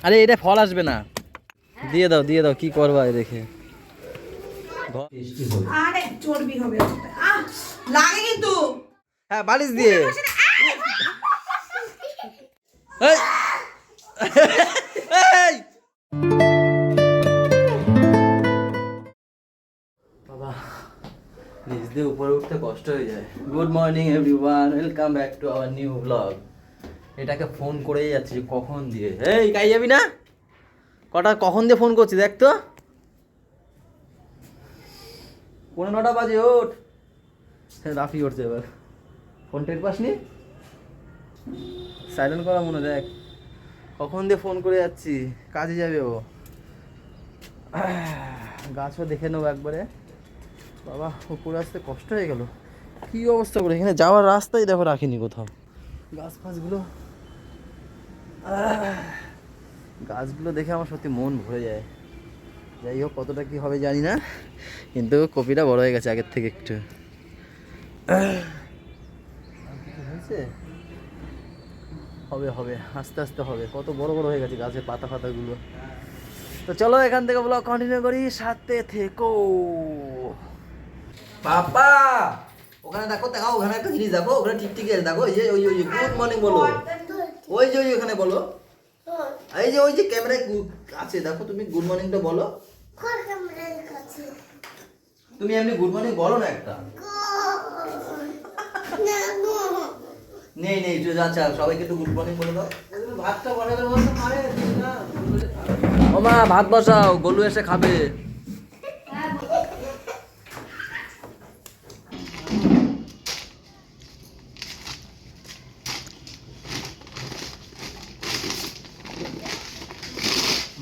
আরে এটা ফল আসবে না, দিয়ে দাও দিয়ে দাও, কি করবা দেখে। আরে চর্বি হবে, লাগে কিন্তু। হ্যাঁ বালিশ দিয়ে। এই! এই! বাবা নিচ দিয়ে উপরে উঠতে কষ্ট হয়ে যায়। Good morning everyone, welcome back to our new blog. এটাকে ফোন করেই যাচ্ছি কখন দিয়ে। এই কাই যাবি না? কখন দিয়ে ফোন করছি দেখ তো। 9:15 বাজে, ওঠ। রাফি উঠছে এবার। ফোন টের পাসনি? সাইলেন্ট করা মনে, দেখ কখন দিয়ে ফোন করে যাচ্ছি, কাজে যাবে ও। গাছও দেখে নেবো একবারে। বাবা উপরে আসতে কষ্ট হয়ে গেল, কি অবস্থা করে। এখানে যাওয়ার রাস্তাই দেখো রাখিনি কোথাও। গাছগুলো দেখে আমার সত্যি মন ভরে যায়। যাই হোক, কতটা কি হবে জানি না, কিন্তু কপিটা বড় হয়ে গেছে আগের থেকে একটু। হয়েছে, হবে হবে আস্তে আস্তে হবে। কত বড় বড় হয়ে গেছে গাছের পাতা ফাতাগুলো। তো চলো এখান থেকে ব্লগ কন্টিনিউ করি, সাথে থেকো। পাপা ওখানে দেখো, দেখাও ওখানে একটা জিনিস দেখো, ওখানে টিকটিকি আছে দেখো। ওই যে ওই গুড মর্নিং বলো, ওই যে ওখানে বলো। এই যে ওই যে ক্যামেরায় আছে দেখো, তুমি গুড মর্নিংটা বলো। তুমি এমনি গুড মর্নিং বলো না একটা। নেই নেই, আচ্ছা সবাইকে একটু গুড মর্নিং বলে দাও। ভাতটা বসাতে বলতে পারে না। ও মা ভাত বসাও, গোলু এসে খাবে।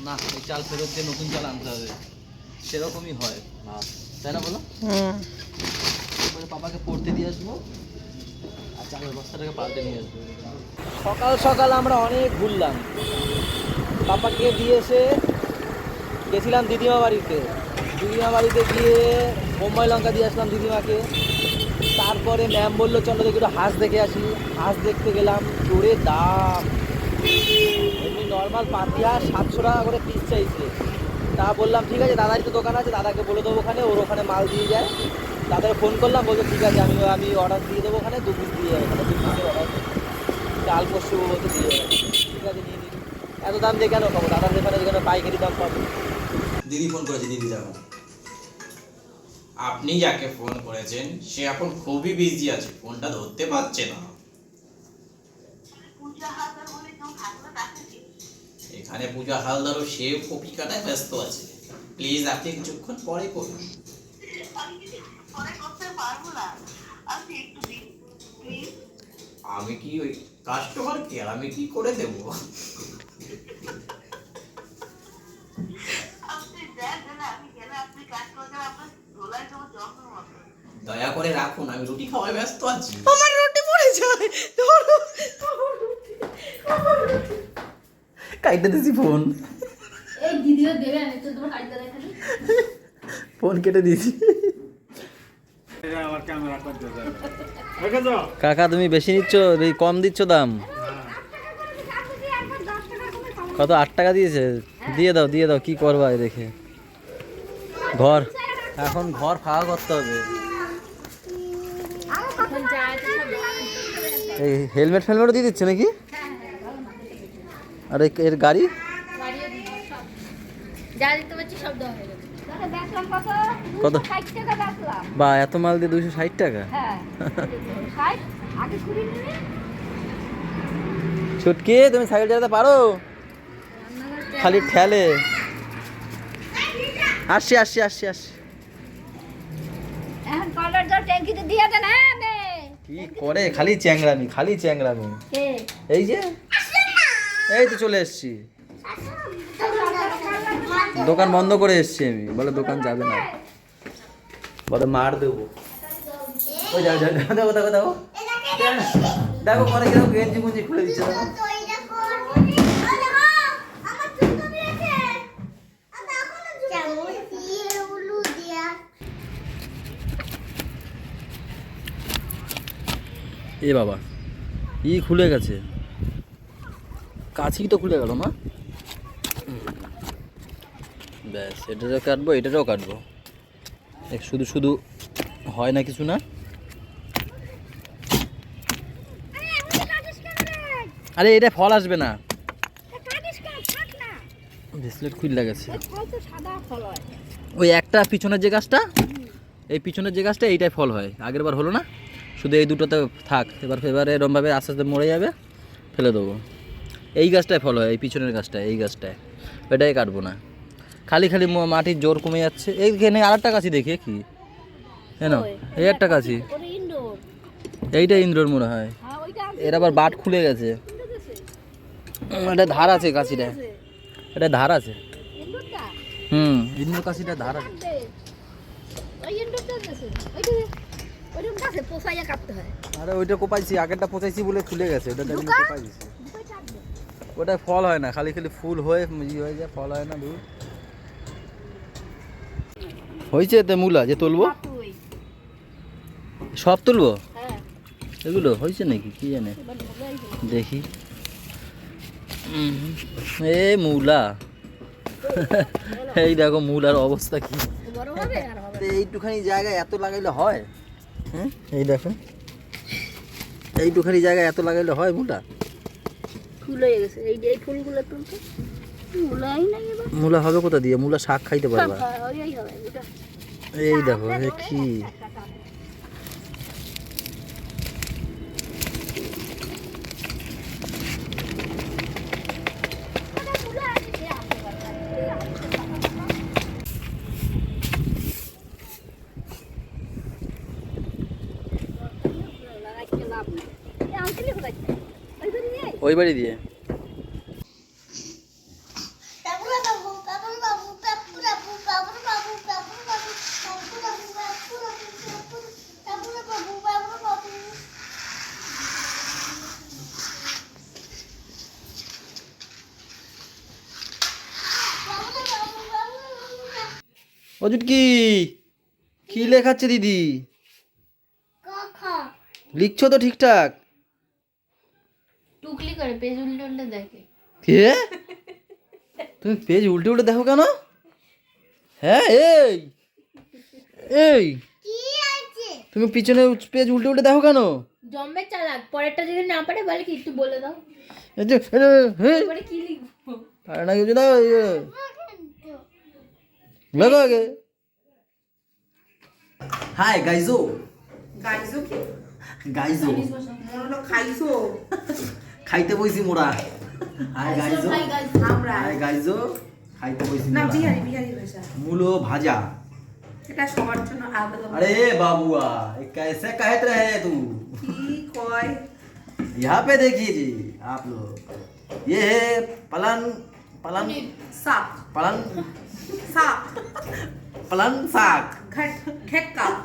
না এই চাল ফেরত দিয়ে নতুন চাল আনতে হবে, সেরকমই হয় ভাত, তাই না বলো? এরপরে পাপাকে পড়তে দিয়ে আসবো আর চালের বস্তাটাকে পাল্টে নিয়ে আসবো। সকাল সকাল আমরা অনেক ঘুরলাম। পাপাকে দিয়ে এসে গেছিলাম দিদিমা বাড়িতে। দিদিমা বাড়িতে গিয়ে বোম্বাই লঙ্কা দিয়ে আসলাম দিদিমাকে। তারপরে ম্যাম বললো চলো দেখি একটু হাঁস দেখে আসি। হাঁস দেখতে গেলাম, জোরে দাম। এমনি নর্মাল পাতি হাঁস 700 টাকা করে পিস চাইছে। তা বললাম ঠিক আছে, দাদারই তো দোকান আছে, দাদাকে বলে দেবো ওখানে, ওর ওখানে মাল দিয়ে যায়। দাদাকে ফোন করলাম, বলছে ঠিক আছে আমি অর্ডার দিয়ে দেবো, ওখানে 2 পিস দিয়ে যাবে, ওখানে 2 পিসের অর্ডার চাল পোষ্য বলতে দিয়ে যাবে। ঠিক আছে নিয়ে নিবি, এত দাম দিয়ে কেন খাবো, দাদার দোকানে যেখানে পাইকারি দাম পাবো। দিদি ফোন করেছে, দিদি যাবো। আপনি যাকে ফোন করেছেন সে এখন খুবই বিজি আছে, ফোনটা ধরতে পারছে না। এখানে পূজা হালদারও সে কপি কাটায় ব্যস্ত আছে। প্লিজ আপনি কিছুক্ষণ পরে করুন। আমি কি ওই কাস্টমার কেয়ার, আমি কি করে দেব? দয়া করে রাখুন, আমি রুটি খাওয়ায় ব্যস্ত আছি। আমার রুটি পড়ে যায়, কাইটে দিছি ফোন, এই ভিডিও দেবে আমি তো তোমার কাটতে দেখালি। ফোন কেটে দিয়েছি। আমার ক্যামেরা করতে যাবে। কাকা তুমি বেশি নিচ্ছ, কম দিচ্ছ দাম। কত 8 টাকা দিয়েছে, দিয়ে দাও দিয়ে দাও, কি করবা দেখে। ঘর এখন ঘর ফাঁকা করতে হবে। এই হেলমেট ফেলমেটও দিয়ে দিচ্ছে নাকি? আর এর গাড়ি কত? বা এত মাল দিয়ে 260 টাকা? ছুটকি তুমি সাইকেল চালাতে পারো? খালি ঠেলে। আসছি আসছি আসছি আসছি। কি করে খালি চ্যাংরামি, খালি চ্যাংরামি। এই যে এই তো চলে এসছি, দোকান বন্ধ করে এসছি আমি। বলে দোকান যাবে না, বলে মার দেবো। ওই যাও যাও দেখো দেখো দেখো দেখো পরে কিরকম গেঞ্জি গুঞ্জি খুলে দিচ্ছে দেখো। এ বাবা ই খুলে গেছে, কাছি তো খুলে গেল মা। ব্যাস এটারও কাটবো, এটারও কাটবো। শুধু শুধু হয় না কিছু না। আরে এটা ফল আসবে না, ব্রেসলেট খুলে গেছে। ওই একটা পিছনের যে গাছটা, এই পিছনের যে গাছটা এইটাই ফল হয়, আগের বার হলো না, শুধু এই দুটোতে থাক। এবারে এরমভাবে আস্তে আস্তে মরে যাবে, ফেলে দেবো। এই গাছটায় ফল হয়, এই পিছনের গাছটায়, এই গাছটায়। ওইটাই কাটবো না, খালি খালি মাটির জোর কমে যাচ্ছে। এইখানে আর একটা গাছি দেখি কি কেন, এই একটা গাছি, এইটা ইন্দ্রর মনে হয়। এর আবার বাট খুলে গেছে, এটা ধার আছে গাছিটা, এটা ধার আছে। ইন্দ্র গাছিটা ধার আছে। আরে ওইটা কোপাইছি, আগেরটা পচাইছি বলে খুলে গেছে, ওটা কোপাই দিছি। ওটা ফল হয় না, খালি খালি ফুল হয়ে হয়ে যায়, ফল হয় না। দূর হয়েছে এতে মূলা যে তুলবো, সব তুলবো এগুলো হয়েছে নাকি কি জানে, দেখি। এ মূলা, এই দেখো মূলার অবস্থা কি। এইটুখানি জায়গায় এত লাগাইলে হয়? হ্যাঁ এই দেখো, এইটুখানি জায়গায় এত লাগাইলে হয় মূলা? ফুল হয়ে গেছে, এই ফুলগুলো তুলতে মূলাই নাই। এবার মূলা হবে কোথা দিয়ে? মূলা শাক খাইতে পারবা? ওই হবে এটা। এই দেখো এ কি, ওই বাড়ি দিয়ে। অজুট কি কি লেখাচ্ছে দিদি? লিখছো তো ঠিকঠাক? টুকলি করে পেজ উল্টে উল্টে দেখে। কে তুমি পেজ উল্টে উল্টে দেখো কেন? হ্যাঁ এই এই তুমি পিছনে পেজ উল্টে উল্টে দেখো কেন? জম্মে চালাক, পরেরটা যদি না পারে বলে কি একটু বলে দাও, পরে কি লিখবো? আরে না কিছু দাও, লেখো আগে। হাই গাইজো, গাইজো কি? গাইজো মনে হলো খাইছো। খাইতে বইছি মোরা। হাই গাইজো, আমরা হাই গাইজো খাইতে বইছি না, মোরা। বিহারি বিহারি ভাষা। মূলো ভাজা। এটা সবার জন্য আলাদা। अरे बाबुआ ये कैसे कहते रहे तू? কি কয়? यहाँ पे देखिए जी आप लोग, ये है पलन पलन সাপ पलन সাপ पलन साग, ঘেটকা पलन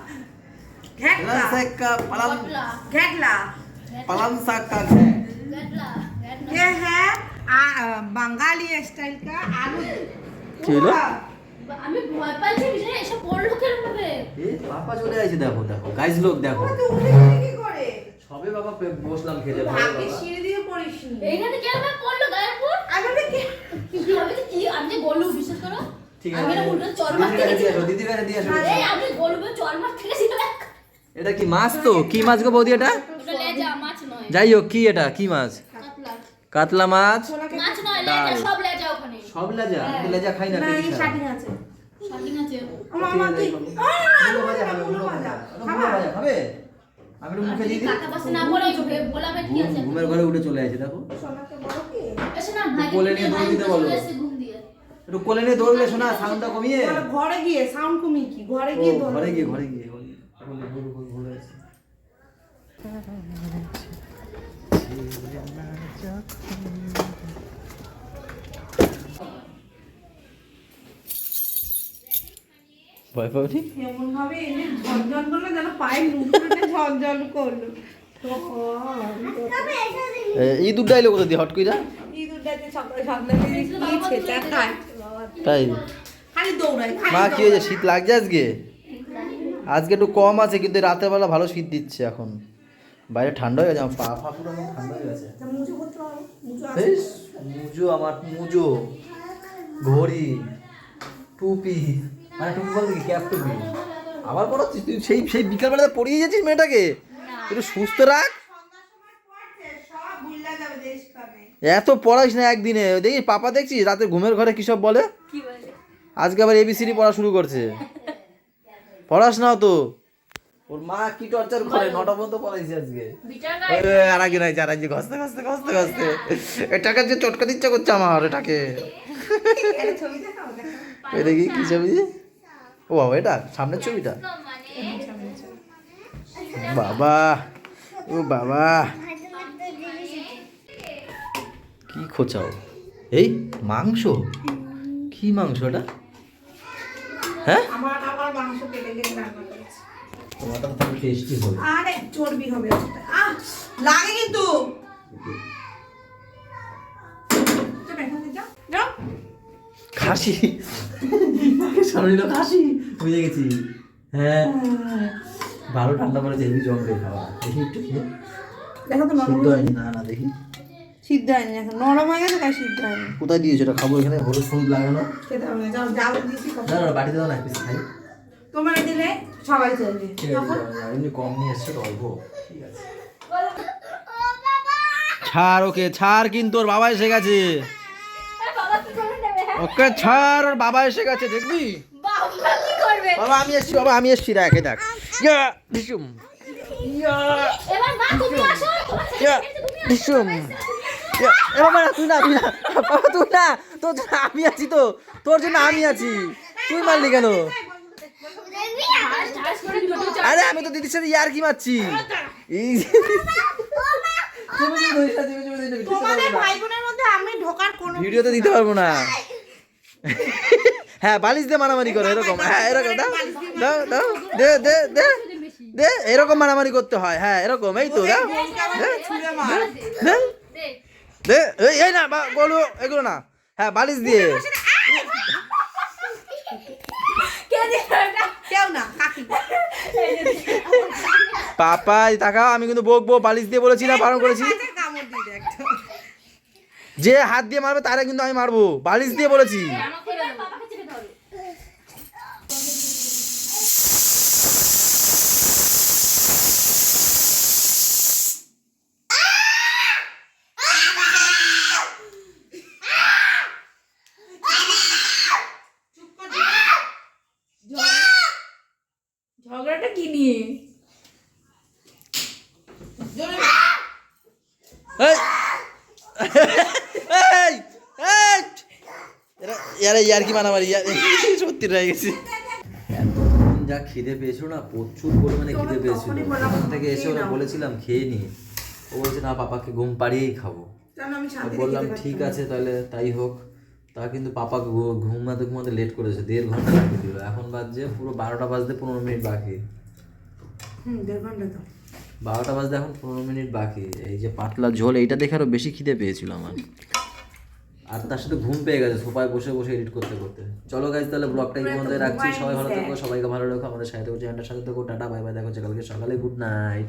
ঘেটকা साग का पलन, ঘেটলা। पलन साग का है। ये है बंगाली स्टाइल का आलू। चलो আমি ভয় পাচ্ছি, বিশাল এসব পড়লো কেন ভাবে? ये पापा चले आए देखो देखो गाइस लोग देखो, তো উঠে গেলি কি করে? সবে বাবা বসলাম খেতে। ভাগ্যে সিঁড়ি দিয়ে পড়িসনি। এইখানে কেন ভাবে পড়লো গায়ের উপর? আমি কি কি হবে কি? আমি যে গলু বিশ্বাস করো, ঠিক আমি আছে না উল্টো চড় মারতে দিদির কাছে দিয়ে গেছি। আসো, দিদির কাছে দিয়ে আসো। এই আমি গলু চড় মারতে গেছি। এটা কি মাছ? তো কি মাছ গো বৌদি এটা? ওটা লেজা, মাছ নয়। যাই হোক কি এটা কি মাছ? কাতলা। কাতলা মাছ। মাছ নয়, লেজা, সব লেজা ওখানে। সব লেজা? আমি তো লেজা খাই না। না, পেটি এই ছাড়া। শাড়ি আছে। শার্টিং আছে। মামা কি? মুলো ভাজা খাবে, মুলো ভাজা। মুলো ভাজা খাবে? আমি একটু মুখে দিয়ে দিই। কাকা পাশে না পড়ে গোলা বেট কি আছে? ঘুমের ঘরে উঠে চলে আসে দেখো। সোনাকে বলো কি? এসে না ভাই কোলে নিয়ে দৌড় দিতে বলো। ঘুম দিয়ে। একটু কোলে নিয়ে দৌড়লে শোনা, সাউন্ডটা কমিয়ে। বলো ঘরে গিয়ে সাউন্ড কমিয়ে কি? ঘরে ও, গিয়ে দৌড়। ঘরে গিয়ে ঘরে গিয়ে ঘরে ঘুরে আছে। ভয় পাবি? এমন ভাবে এনে ঝনঝন করলো যেন পায়ে নুপুরে ঝনঝন করলো। ইঁদুরটা এলো কোথা দিয়ে হট কইরা? ইঁদুরটাকে সকালে সকালে কি ছেঁচা খায়। তাই খালি দৌড়ায়। মা কি হয়েছে, শীত লাগছে আজকে? আজকে একটু কম আছে কিন্তু রাতের বেলা ভালো শীত দিচ্ছে এখন, বাইরে ঠান্ডা হয়ে গেছে, আমার পা ফা পুরো আমার ঠান্ডা হয়ে গেছে। মুজো করতে পারো? মুজো আছে? বেশ মুজো, আমার মুজো ঘড়ি টুপি মানে টুপি বলতে কি ক্যাপ টুপি আবার পড়াচ্ছিস তুই? সেই সেই বিকালবেলাতে পড়িয়ে যাচ্ছিস মেয়েটাকে, একটু সুস্থ রাখ। সব ভুলে যাবে দেশখানে। এত পড়াইস না একদিনে, দেখি পাপা দেখছিস রাতে ঘুমের ঘরে কি সব বলে। কি বলে? আজকে আবার এবিসিডি পড়া শুরু করছে। পড়াস না তো, ওর মা কি টর্চার করে, 9টা পর্যন্ত পড়াইছে আজকে। বিটার আর আগে নাই, আর আগে ঘসতে ঘসতে ঘসতে ঘসতে এটাকে যে চটকা দিচ্ছে করছে আমার এটাকে। এটা ছবি দেখাও, দেখাও। এই দেখি কি ছবি, ও বাবা এটা সামনের ছবিটা, মানে বাবা ও বাবা কি খোঁচাও, এই মাংস, কি মাংস এটা? হ্যাঁ আমার মাংস কেটে কেটে রান্না করেছে। তোমারটা তো তাহলে টেস্টি হবে। আরে চর্বি হবে ওটা। লাগে কিন্তু। চল এখন যাও যাও। খাসি সামনে খাসি বুঝে গেছি। হ্যাঁ ভালো ঠান্ডা পড়েছে, হেভি জমবে খাওয়া। দেখি একটু খেয়ে, দেখো তো নরম সিদ্ধ হয়নি, না না দেখি সিদ্ধ হয়নি, এখন নরম হয়ে গেছে তাই সিদ্ধ হয়নি। কোথায় দিয়েছো এটা? খাবো এখানে, হলুদ হলুদ লাগানো। খেতে হবে না, যাও যাও দিয়েছি কত। না না বাটিতে দাও না, পিস খাই। তোমার দিলে সবাই চলবে। ঠিক আছে এমনি কম নিয়ে এসছো তো অল্প, ঠিক আছে। ছাড় ওকে ছাড়, কিন্তু ওর বাবা এসে গেছে। বাবা কি করে নেবে? হ্যাঁ? ওকে ছাড়, ওর বাবা এসে গেছে দেখবি। বাবা কি করবে? বাবা আমি এসছি, বাবা আমি এসছি, দেখে দেখ। ইয়া ডিসুম এবার মা তুমি আসো, তোমার ছেলে ইয়া এসে তুমি আসো। ডিসুম ইয়া এ বাবা না, তুই না তুই না বাবা, তুই না, তোর জন্য আমি আছি, তো তোর জন্য আমি আছি, তুই মারলি কেন? চার্জ করে দুটো চার্জ। আরে আমি তো দিদির সাথে ইয়ার কি মারছি। এই তুমি ধরিস না, তুমি ধরিস না, তোমাদের ভাই বোনের মধ্যে আমি ঢোকার কোনো ভিডিওতে দিতে পারবো না। হ্যাঁ বালিশ দিয়ে মারামারি করো এরকম, হ্যাঁ এরকম দাও দাও দাও, দে দে দে দে, এরকম মারামারি করতে হয়, হ্যাঁ এরকম, এই তো দাও দে ছুঁড়ে মার। দে দে। দে, এই না বলো এগুলো না, হ্যাঁ বালিশ দিয়ে। কে দিল এটা? কেউ না, কাকি। পাপা তাকাও, আমি কিন্তু বকবো, বালিশ দিয়ে বলেছি না, বারণ করেছি। কামড় দিয়ে দে একটা। যে হাত দিয়ে মারবে তারে কিন্তু আমি মারবো, বালিশ দিয়ে বলেছি। আমাকে এবার বাবাকে চেপে ধরো। ঝগড়াটা কি নিয়ে? এই এই এই ইয়ারে ইয়ার কি মারামারি, সত্যি রয়ে গেছি। এতক্ষণ যা খিদে পেয়েছিল না, প্রচুর পরিমাণে খিদে পেয়েছিল। ওখান থেকে এসে ওরা বলেছিলাম খেয়ে নি, ও বলছে না পাপাকে ঘুম পাড়িয়েই খাবো। জানো আমি তো শান্তি বললাম ঠিক আছে তাহলে তাই হোক। তা কিন্তু পাপা ঘুমাতে ঘুমাতে লেট করেছে, 1.5 ঘন্টা লাগিয়ে দিল। এখন বাজছে পুরো 12টা বাজতে 15 মিনিট বাকি। 1.5 ঘন্টা তো। 12টা বাজতে এখন 15 মিনিট বাকি। এই যে পাতলা ঝোল, এইটা দেখে আরো বেশি খিদে পেয়েছিল আমার। আর তার সাথে ঘুম পেয়ে গেছে সোফায় বসে বসে এডিট করতে করতে। চলো গাইজ তাহলে ব্লগটা এই পর্যন্ত রাখছি। সবাই ভালো থেকো, সবাইকে ভালো রাখো, আমাদের সাথে চ্যানেলটার সাথে থেকো। টাটা বাই বাই, দেখা হচ্ছে কালকে সকালে। Good night.